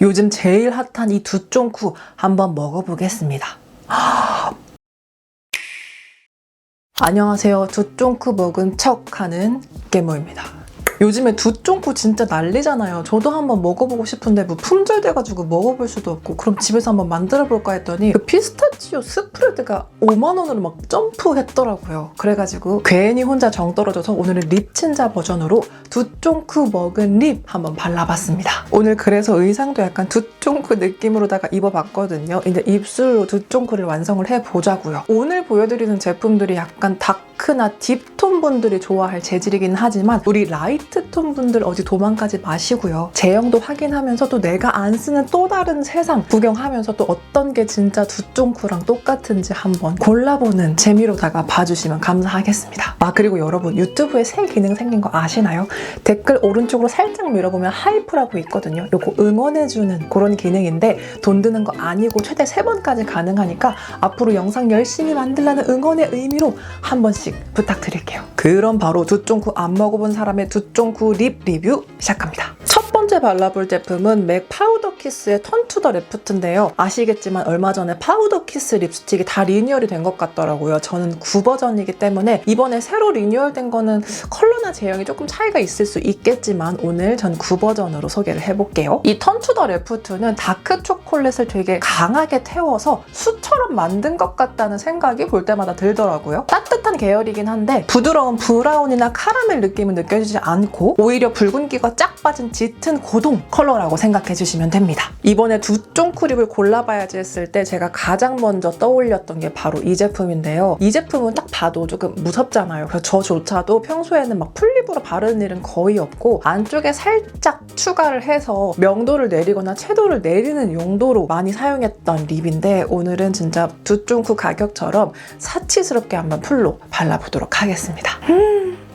요즘 제일 핫한 이 두쫑쿠 한번 먹어보겠습니다. 안녕하세요. 두쫑쿠 먹은 척하는 깨모입니다. 요즘에 두쫑쿠 진짜 난리잖아요. 저도 한번 먹어보고 싶은데 뭐 품절돼가지고 먹어볼 수도 없고 그럼 집에서 한번 만들어볼까 했더니 그 피스타치오 스프레드가 5만 원으로 막 점프했더라고요. 그래가지고 괜히 혼자 정 떨어져서 오늘은 립친자 버전으로 두쫑쿠 먹은 립 한번 발라봤습니다. 오늘 그래서 의상도 약간 두쫑쿠 느낌으로다가 입어봤거든요. 이제 입술로 두쫑쿠를 완성을 해보자고요. 오늘 보여드리는 제품들이 약간 다크나 딥톤 분들이 좋아할 재질이긴 하지만 우리 라이트톤 분들 어디 도망가지 마시고요. 제형도 확인하면서 또 내가 안 쓰는 또 다른 세상 구경하면서 또 어떤 게 진짜 두쫑쿠랑 똑같은지 한번 골라보는 재미로다가 봐주시면 감사하겠습니다. 그리고 여러분 유튜브에 새 기능 생긴 거 아시나요? 댓글 오른쪽으로 살짝 밀어보면 하이프라고 있거든요. 요거 응원해주는 그런 기능인데 돈 드는 거 아니고 최대 3번까지 가능하니까 앞으로 영상 열심히 만들라는 응원의 의미로 한 번씩 부탁드릴게요. 그럼 바로 두쫑쿠 안 먹어본 사람의 두쫑쿠 립 리뷰 시작합니다. 첫 번째 발라볼 제품은 맥 파우더 키스의 턴 투 더 레프트인데요. 아시겠지만 얼마 전에 파우더 키스 립스틱이 다 리뉴얼이 된 것 같더라고요. 저는 9버전이기 때문에 이번에 새로 리뉴얼된 거는 컬러나 제형이 조금 차이가 있을 수 있겠지만 오늘 전 9버전으로 소개를 해볼게요. 이 턴 투 더 레프트는 다크 초콜릿을 되게 강하게 태워서 수처럼 만든 것 같다는 생각이 볼 때마다 들더라고요. 따뜻한 계열이긴 한데 부드러운 브라운이나 카라멜 느낌은 느껴지지 않고 오히려 붉은기가 쫙 빠진 짙은 고동 컬러라고 생각해 주시면 됩니다. 이번에 두쫑쿠 립을 골라봐야지 했을 때 제가 가장 먼저 떠올렸던 게 바로 이 제품인데요. 이 제품은 딱 봐도 조금 무섭잖아요. 그래서 저조차도 평소에는 막 풀립으로 바르는 일은 거의 없고 안쪽에 살짝 추가를 해서 명도를 내리거나 채도를 내리는 용도로 많이 사용했던 립인데 오늘은 진짜 두쫑쿠 가격처럼 사치스럽게 한번 풀로 발라보도록 하겠습니다.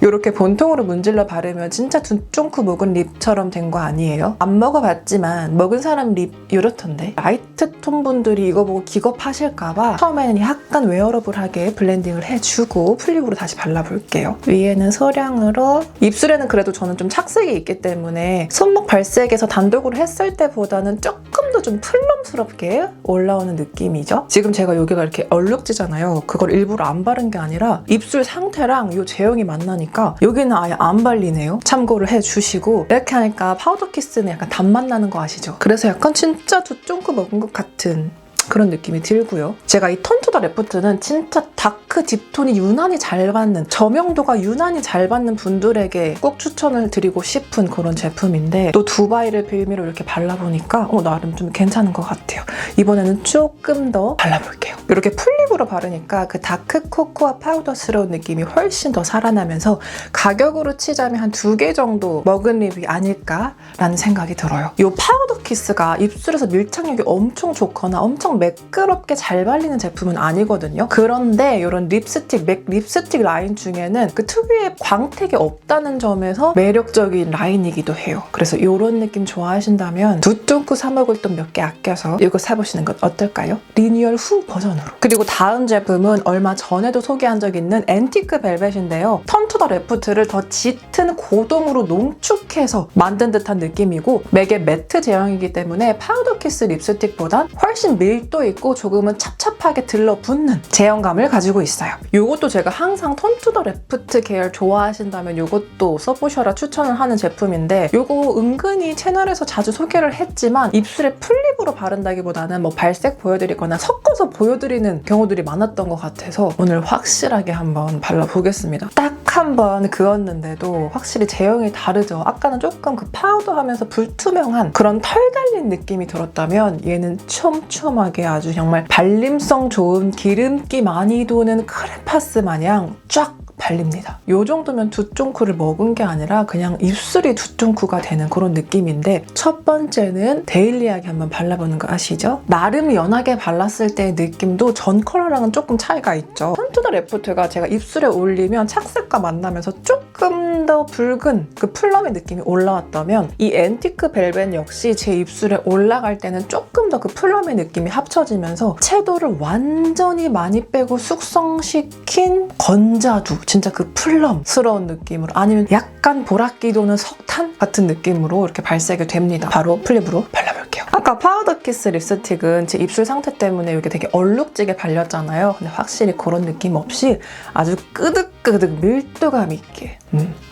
이렇게 본통으로 문질러 바르면 진짜 두쫑쿠 먹은 립처럼 된 거 아니에요? 안 먹어봤지만 먹은 사람 립 이렇던데 라이트 톤 분들이 이거 보고 기겁하실까봐 처음에는 약간 웨어러블하게 블렌딩을 해주고 풀립으로 다시 발라볼게요. 위에는 소량으로 입술에는 그래도 저는 좀 착색이 있기 때문에 손목 발색에서 단독으로 했을 때보다는 조금 더 좀 플럼스럽게 올라오는 느낌이죠. 지금 제가 여기가 이렇게 얼룩지잖아요. 그걸 일부러 안 바른 게 아니라 입술 상태랑 이 제형이 만나니까 여기는 아예 안 발리네요. 참고를 해주시고 이렇게 하니까 파우더 키스는 약간 단맛 나는 거 아시죠? 그래서 약간 진짜 두쫑쿠 먹은 것 같은 그런 느낌이 들고요. 제가 이 턴 투 더 레프트는 진짜 다크 딥톤이 유난히 잘 받는 저명도가 유난히 잘 받는 분들에게 꼭 추천을 드리고 싶은 그런 제품인데 또 두바이를 빌미로 이렇게 발라보니까 나름 좀 괜찮은 것 같아요. 이번에는 조금 더 발라볼게요. 이렇게 풀립으로 바르니까 그 다크 코코아 파우더스러운 느낌이 훨씬 더 살아나면서 가격으로 치자면 한 2개 정도 먹은 립이 아닐까라는 생각이 들어요. 이 파우더 키스가 입술에서 밀착력이 엄청 좋거나 엄청 매끄럽게 잘 발리는 제품은 아니거든요. 그런데 이런 립스틱, 맥 립스틱 라인 중에는 그 특유의 광택이 없다는 점에서 매력적인 라인이기도 해요. 그래서 이런 느낌 좋아하신다면 두쫑쿠 사 먹을 돈 몇 개 아껴서 이거 사보시는 건 어떨까요? 리뉴얼 후 버전으로. 그리고 다음 제품은 얼마 전에도 소개한 적 있는 앤티크 벨벳인데요. 턴 투 더 레프트를 더 짙은 고동으로 농축해서 만든 듯한 느낌이고 맥의 매트 제형이기 때문에 파우더 키스 립스틱보단 훨씬 밀도 있고 조금은 찹찹하게 들러붙는 제형감을 가지고 있어요. 이것도 제가 항상 턴 투 더 레프트 계열 좋아하신다면 이것도 써보셔라 추천을 하는 제품인데 이거 은근히 채널에서 자주 소개를 했지만 입술에 풀립으로 바른다기보다는 뭐 발색 보여드리거나 섞어서 보여드리는 경우들이 많았던 것 같아서 오늘 확실하게 한번 발라보겠습니다. 딱 한 번 그었는데도 확실히 제형이 다르죠. 아까는 조금 그 파우더하면서 불투명한 그런 털 달린 느낌이 들었다면 얘는 촘촘하게 아주 정말 발림성 좋은 기름기 많이 도는 크레파스 마냥 쫙 발립니다. 이 정도면 두쫑쿠를 먹은 게 아니라 그냥 입술이 두쫑쿠가 되는 그런 느낌인데 첫 번째는 데일리하게 한번 발라보는 거 아시죠? 나름 연하게 발랐을 때의 느낌도 전 컬러랑은 조금 차이가 있죠. 턴 투 더 레프트가 제가 입술에 올리면 착색과 만나면서 조금 더 붉은 그 플럼의 느낌이 올라왔다면 이 앤티크 벨벳 역시 제 입술에 올라갈 때는 조금 더 그 플럼의 느낌이 합쳐지면서 채도를 완전히 많이 빼고 숙성시킨 건자두 진짜 그 플럼스러운 느낌으로 아니면 약간 보랏기 도는 석탄 같은 느낌으로 이렇게 발색이 됩니다. 바로 플립으로 발라볼게요. 아까 파우더 키스 립스틱은 제 입술 상태 때문에 이게 되게 얼룩지게 발렸잖아요. 근데 확실히 그런 느낌 없이 아주 끄득끄득 밀도감 있게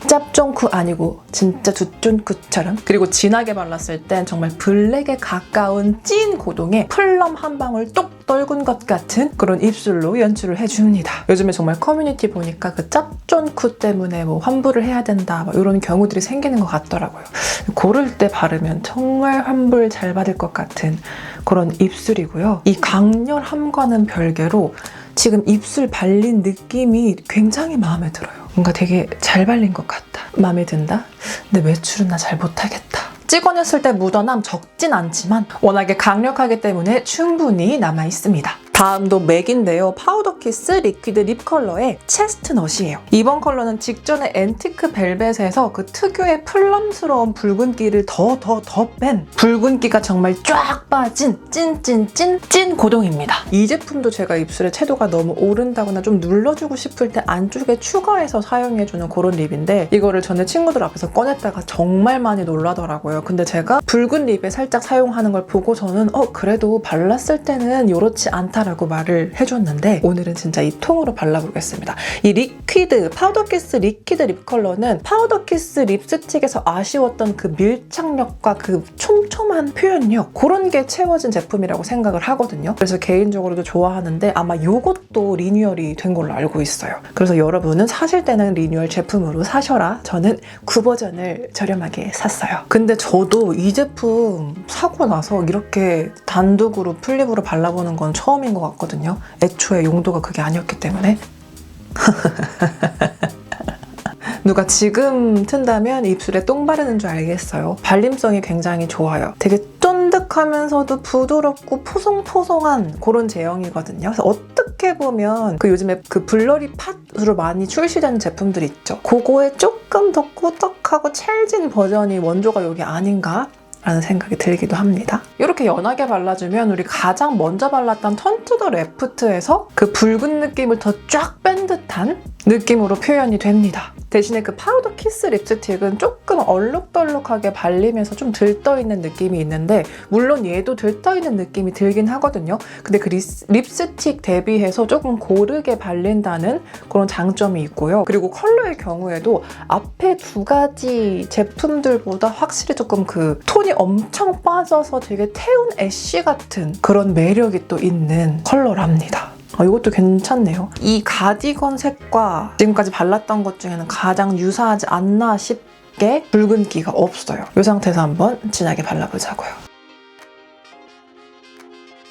짭종쿠 아니고 진짜 두쫀쿠처럼, 그리고 진하게 발랐을 땐 정말 블랙에 가까운 찐 고동에 플럼 한 방울 똑 떨군 것 같은 그런 입술로 연출을 해줍니다. 요즘에 정말 커뮤니티 보니까 그 짭존쿠 때문에 뭐 환불을 해야 된다 막 이런 경우들이 생기는 것 같더라고요. 고를 때 바르면 정말 환불 잘 받을 것 같은 그런 입술이고요. 이 강렬함과는 별개로 지금 입술 발린 느낌이 굉장히 마음에 들어요. 뭔가 되게 잘 발린 것 같다. 마음에 든다? 근데 외출은 나 잘 못하겠다. 찍어냈을 때 묻어남 적진 않지만 워낙에 강력하기 때문에 충분히 남아있습니다. 다음도 맥인데요. 파우더 키스 리퀴드 립 컬러의 체스트넛이에요. 이번 컬러는 직전에 앤티크 벨벳에서 그 특유의 플럼스러운 붉은기를 더 뺀 붉은기가 정말 쫙 빠진 찐 고동입니다. 이 제품도 제가 입술의 채도가 너무 오른다거나 좀 눌러주고 싶을 때 안쪽에 추가해서 사용해주는 그런 립인데 이거를 전에 친구들 앞에서 꺼냈다가 정말 많이 놀라더라고요. 근데 제가 붉은 립에 살짝 사용하는 걸 보고서는 그래도 발랐을 때는 요렇지 않다라고 말을 해줬는데 오늘은 진짜 이 통으로 발라보겠습니다. 이 리퀴드, 파우더 키스 리퀴드 립 컬러는 파우더 키스 립스틱에서 아쉬웠던 그 밀착력과 그 촘촘한 표현력 그런 게 채워진 제품이라고 생각을 하거든요. 그래서 개인적으로도 좋아하는데 아마 이것도 리뉴얼이 된 걸로 알고 있어요. 그래서 여러분은 사실 때는 리뉴얼 제품으로 사셔라. 저는 9버전을 저렴하게 샀어요. 근데 저도 이 제품 사고 나서 이렇게 단독으로 플립으로 발라보는 건 처음인 것 같거든요. 애초에 용도가 그게 아니었기 때문에. 누가 지금 튼다면 입술에 똥 바르는 줄 알겠어요. 발림성이 굉장히 좋아요. 되게 쫀득하면서도 부드럽고 포송포송한 그런 제형이거든요. 그래서 어떻게 보면 그 요즘에 그 블러리 팟으로 많이 출시되는 제품들 있죠. 그거에 조금 더 꾸덕하고 찰진 버전이 원조가 여기 아닌가? 라는 생각이 들기도 합니다. 이렇게 연하게 발라주면 우리 가장 먼저 발랐던 턴 투 더 레프트에서 그 붉은 느낌을 더 쫙 뺀 듯한 느낌으로 표현이 됩니다. 대신에 그 파우더 키스 립스틱은 조금 얼룩덜룩하게 발리면서 좀 들떠있는 느낌이 있는데 물론 얘도 들떠있는 느낌이 들긴 하거든요. 근데 그 립스틱 대비해서 조금 고르게 발린다는 그런 장점이 있고요. 그리고 컬러의 경우에도 앞에 두 가지 제품들보다 확실히 조금 그 톤이 엄청 빠져서 되게 태운 애쉬 같은 그런 매력이 또 있는 컬러랍니다. 이것도 괜찮네요. 이 가디건 색과 지금까지 발랐던 것 중에는 가장 유사하지 않나 싶게 붉은기가 없어요. 이 상태에서 한번 진하게 발라보자고요.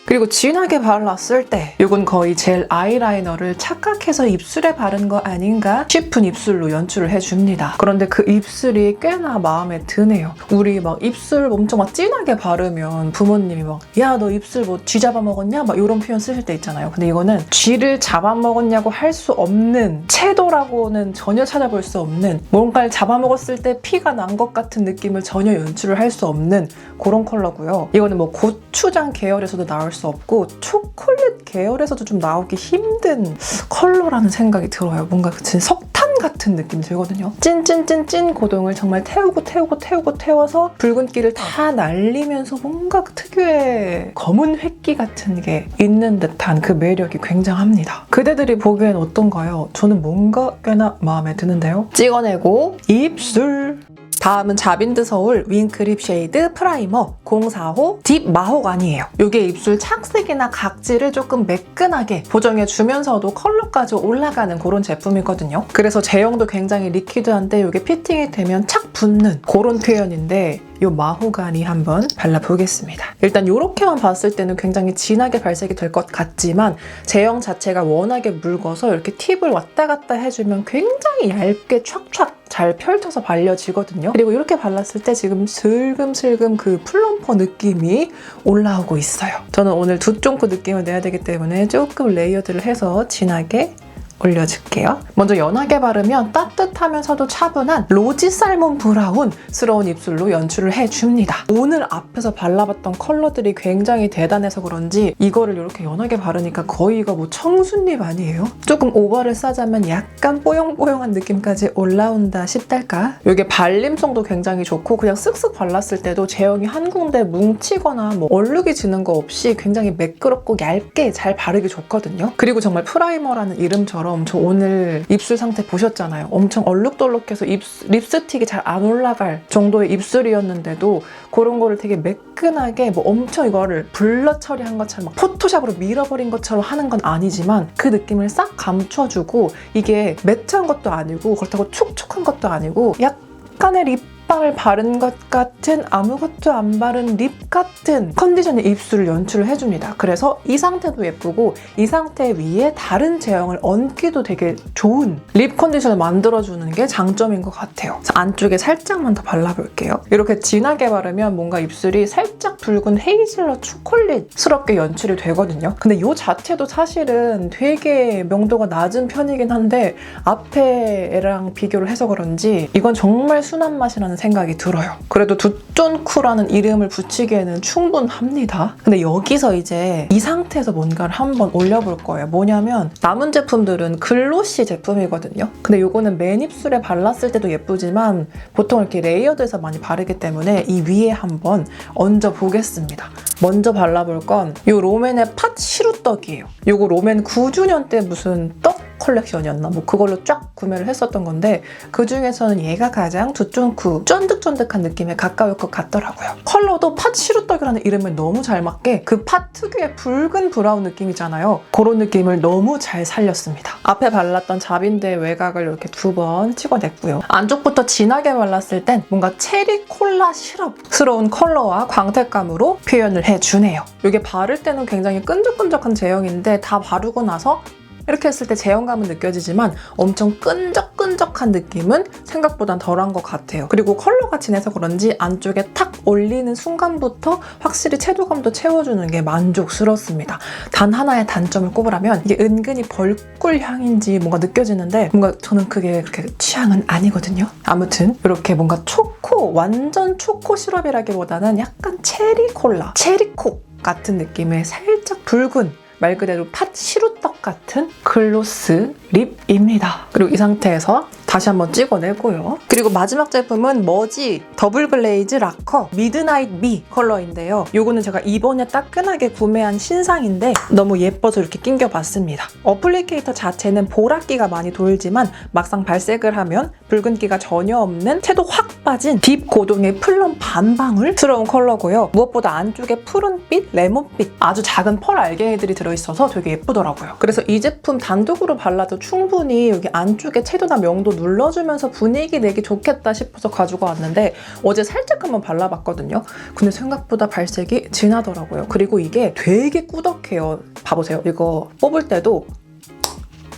그리고 진하게 발랐을 때 이건 거의 젤 아이라이너를 착각해서 입술에 바른 거 아닌가 싶은 입술로 연출을 해줍니다. 그런데 그 입술이 꽤나 마음에 드네요. 우리 막 입술 엄청 막 진하게 바르면 부모님이 막 야 너 입술 뭐 쥐 잡아먹었냐? 막 이런 표현 쓰실 때 있잖아요. 근데 이거는 쥐를 잡아먹었냐고 할 수 없는 채도라고는 전혀 찾아볼 수 없는 뭔가를 잡아먹었을 때 피가 난 것 같은 느낌을 전혀 연출을 할 수 없는 그런 컬러고요. 이거는 뭐 고추장 계열에서도 나올 수 없고 초콜릿 계열에서도 좀 나오기 힘든 컬러라는 생각이 들어요. 뭔가 진짜 석탄 같은 느낌이 들거든요. 찐 고동을 정말 태워서 붉은기를 다 날리면서 뭔가 특유의 검은 획기 같은 게 있는 듯한 그 매력이 굉장합니다. 그대들이 보기엔 어떤가요? 저는 뭔가 꽤나 마음에 드는데요. 찍어내고 입술. 다음은 자빈드 서울 윙크립 쉐이드 프라이머 045 딥 마호가니예요. 이게 입술 착색이나 각질을 조금 매끈하게 보정해주면서도 컬러까지 올라가는 그런 제품이거든요. 그래서 제형도 굉장히 리퀴드한데 이게 피팅이 되면 착 붙는 그런 표현인데 이 마호가니 한번 발라보겠습니다. 일단 이렇게만 봤을 때는 굉장히 진하게 발색이 될 것 같지만 제형 자체가 워낙에 묽어서 이렇게 팁을 왔다 갔다 해주면 굉장히 얇게 촥촥 잘 펼쳐서 발려지거든요. 그리고 이렇게 발랐을 때 지금 슬금슬금 그 플럼퍼 느낌이 올라오고 있어요. 저는 오늘 두쫑코 느낌을 내야 되기 때문에 조금 레이어드를 해서 진하게 올려줄게요. 먼저 연하게 바르면 따뜻하면서도 차분한 로지 살몬 브라운스러운 입술로 연출을 해줍니다. 오늘 앞에서 발라봤던 컬러들이 굉장히 대단해서 그런지 이거를 이렇게 연하게 바르니까 거의 이거 뭐 청순립 아니에요? 조금 오버를 싸자면 약간 뽀용뽀용한 느낌까지 올라온다 싶달까? 이게 발림성도 굉장히 좋고 그냥 쓱쓱 발랐을 때도 제형이 한 군데 뭉치거나 뭐 얼룩이 지는 거 없이 굉장히 매끄럽고 얇게 잘 바르기 좋거든요. 그리고 정말 프라이머라는 이름처럼 저 오늘 입술 상태 보셨잖아요. 엄청 얼룩덜룩해서 립스틱이 잘 안 올라갈 정도의 입술이었는데도 그런 거를 되게 매끈하게 뭐 엄청 이거를 블러 처리한 것처럼 막 포토샵으로 밀어버린 것처럼 하는 건 아니지만 그 느낌을 싹 감춰주고 이게 매트한 것도 아니고 그렇다고 촉촉한 것도 아니고 약간의 립밤을 바른 것 같은 아무것도 안 바른 립 같은 컨디션의 입술을 연출을 해줍니다. 그래서 이 상태도 예쁘고 이 상태 위에 다른 제형을 얹기도 되게 좋은 립 컨디션을 만들어주는 게 장점인 것 같아요. 그래서 안쪽에 살짝만 더 발라볼게요. 이렇게 진하게 바르면 뭔가 입술이 살짝 붉은 헤이즐넛 초콜릿스럽게 연출이 되거든요. 근데 이 자체도 사실은 되게 명도가 낮은 편이긴 한데 앞에 애랑 비교를 해서 그런지 이건 정말 순한 맛이라는 생각이 들어요. 그래도 두쫀쿠라는 이름을 붙이기에는 충분합니다. 근데 여기서 이제 이 상태에서 뭔가를 한번 올려볼 거예요. 뭐냐면 남은 제품들은 글로시 제품이거든요. 근데 이거는 맨 입술에 발랐을 때도 예쁘지만 보통 이렇게 레이어드해서 많이 바르기 때문에 이 위에 한번 얹어보겠습니다. 먼저 발라볼 건 이 롬앤의 팥 시루떡이에요. 이거 롬앤 9주년 때 무슨 떡 컬렉션이었나? 뭐 그걸로 쫙 구매를 했었던 건데 그 중에서는 얘가 가장 두쫀쿠 쫀득쫀득한 느낌에 가까울 것 같더라고요. 컬러도 팥 시루떡이라는 이름에 너무 잘 맞게 그 팥 특유의 붉은 브라운 느낌이잖아요. 그런 느낌을 너무 잘 살렸습니다. 앞에 발랐던 잡인대 외곽을 이렇게 2번 찍어냈고요. 안쪽부터 진하게 발랐을 땐 뭔가 체리 콜라 시럽스러운 컬러와 광택감으로 표현을 해주네요. 이게 바를 때는 굉장히 끈적끈적한 제형인데 다 바르고 나서 이렇게 했을 때 제형감은 느껴지지만 엄청 끈적끈적한 느낌은 생각보단 덜한 것 같아요. 그리고 컬러가 진해서 그런지 안쪽에 탁 올리는 순간부터 확실히 채도감도 채워주는 게 만족스럽습니다. 단 하나의 단점을 꼽으라면 이게 은근히 벌꿀 향인지 뭔가 느껴지는데 뭔가 저는 그게 그렇게 취향은 아니거든요. 아무튼 이렇게 뭔가 초코, 완전 초코 시럽이라기보다는 약간 체리 콜라, 체리콕 같은 느낌의 살짝 붉은 말 그대로 팥 시루떡 같은 글로스 립입니다. 그리고 이 상태에서 다시 한번 찍어내고요. 그리고 마지막 제품은 머지 더블 글레이즈 라커 미드나잇 미 컬러인데요. 요거는 제가 이번에 따끈하게 구매한 신상인데 너무 예뻐서 이렇게 낑겨봤습니다. 어플리케이터 자체는 보랏기가 많이 돌지만 막상 발색을 하면 붉은기가 전혀 없는 채도 확 빠진 딥 고동의 플럼 반방울스러운 컬러고요. 무엇보다 안쪽에 푸른빛, 레몬빛 아주 작은 펄 알갱이들이 들어있어서 되게 예쁘더라고요. 그래서 이 제품 단독으로 발라도 충분히 여기 안쪽에 채도나 명도 눌러주면서 분위기 내기 좋겠다 싶어서 가지고 왔는데 어제 살짝 한번 발라봤거든요. 근데 생각보다 발색이 진하더라고요. 그리고 이게 되게 꾸덕해요. 봐보세요. 이거 뽑을 때도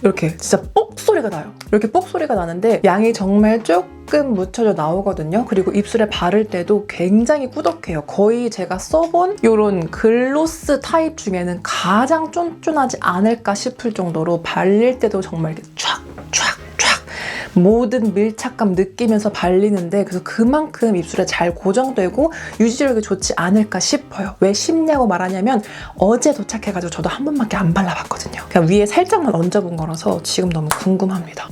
이렇게 진짜 뽁 소리가 나요. 이렇게 뽁 소리가 나는데 양이 정말 조금 묻혀져 나오거든요. 그리고 입술에 바를 때도 굉장히 꾸덕해요. 거의 제가 써본 이런 글로스 타입 중에는 가장 쫀쫀하지 않을까 싶을 정도로 발릴 때도 정말 이렇게 촥 모든 밀착감 느끼면서 발리는데 그래서 그만큼 입술에 잘 고정되고 유지력이 좋지 않을까 싶어요. 왜 쉽냐고 말하냐면 어제 도착해가지고 저도 한 번밖에 안 발라봤거든요. 그냥 위에 살짝만 얹어본 거라서 지금 너무 궁금합니다.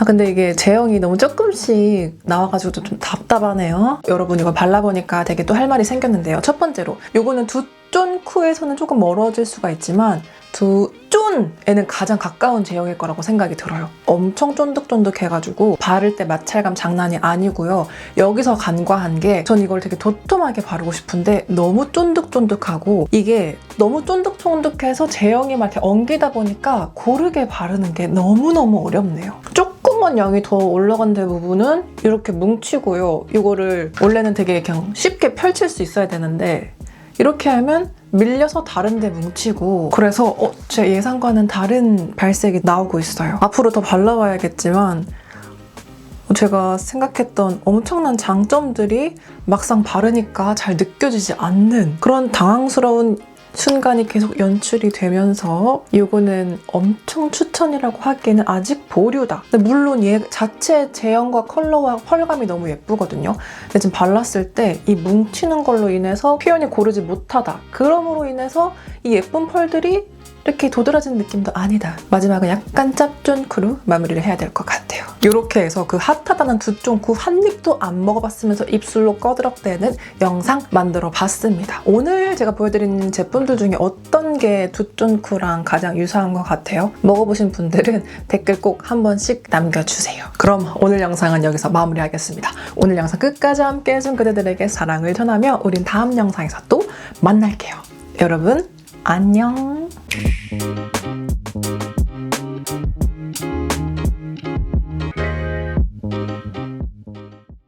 근데 이게 제형이 너무 조금씩 나와가지고 좀 답답하네요. 여러분 이거 발라보니까 되게 또 할 말이 생겼는데요. 첫 번째로 이거는 두쫀쿠에서는 조금 멀어질 수가 있지만 두쫀에는 가장 가까운 제형일 거라고 생각이 들어요. 엄청 쫀득쫀득해가지고 바를 때 마찰감 장난이 아니고요. 여기서 간과한 게 전 이걸 되게 도톰하게 바르고 싶은데 너무 쫀득쫀득하고 이게 너무 쫀득쫀득해서 제형이 막 이렇게 엉기다 보니까 고르게 바르는 게 너무너무 어렵네요. 조금만 양이 더 올라간 데 부분은 이렇게 뭉치고요. 이거를 원래는 되게 그냥 쉽게 펼칠 수 있어야 되는데 이렇게 하면 밀려서 다른 데 뭉치고 그래서 제 예상과는 다른 발색이 나오고 있어요. 앞으로 더 발라봐야겠지만 제가 생각했던 엄청난 장점들이 막상 바르니까 잘 느껴지지 않는 그런 당황스러운 순간이 계속 연출이 되면서 이거는 엄청 추천이라고 하기에는 아직 보류다. 근데 물론 얘 자체 제형과 컬러와 펄감이 너무 예쁘거든요. 근데 지금 발랐을 때 이 뭉치는 걸로 인해서 표현이 고르지 못하다. 그럼으로 인해서 이 예쁜 펄들이 이렇게 도드라지는 느낌도 아니다. 마지막은 약간 짭존크로 마무리를 해야 될 것 같아요. 이렇게 해서 그 핫하다는 두쫑쿠 한 입도 안 먹어봤으면서 입술로 꺼드럭대는 영상 만들어 봤습니다. 오늘 제가 보여드린 제품들 중에 어떤 게 두쫑쿠랑 가장 유사한 것 같아요? 먹어보신 분들은 댓글 꼭 한 번씩 남겨주세요. 그럼 오늘 영상은 여기서 마무리하겠습니다. 오늘 영상 끝까지 함께 해준 그대들에게 사랑을 전하며 우린 다음 영상에서 또 만날게요. 여러분 안녕.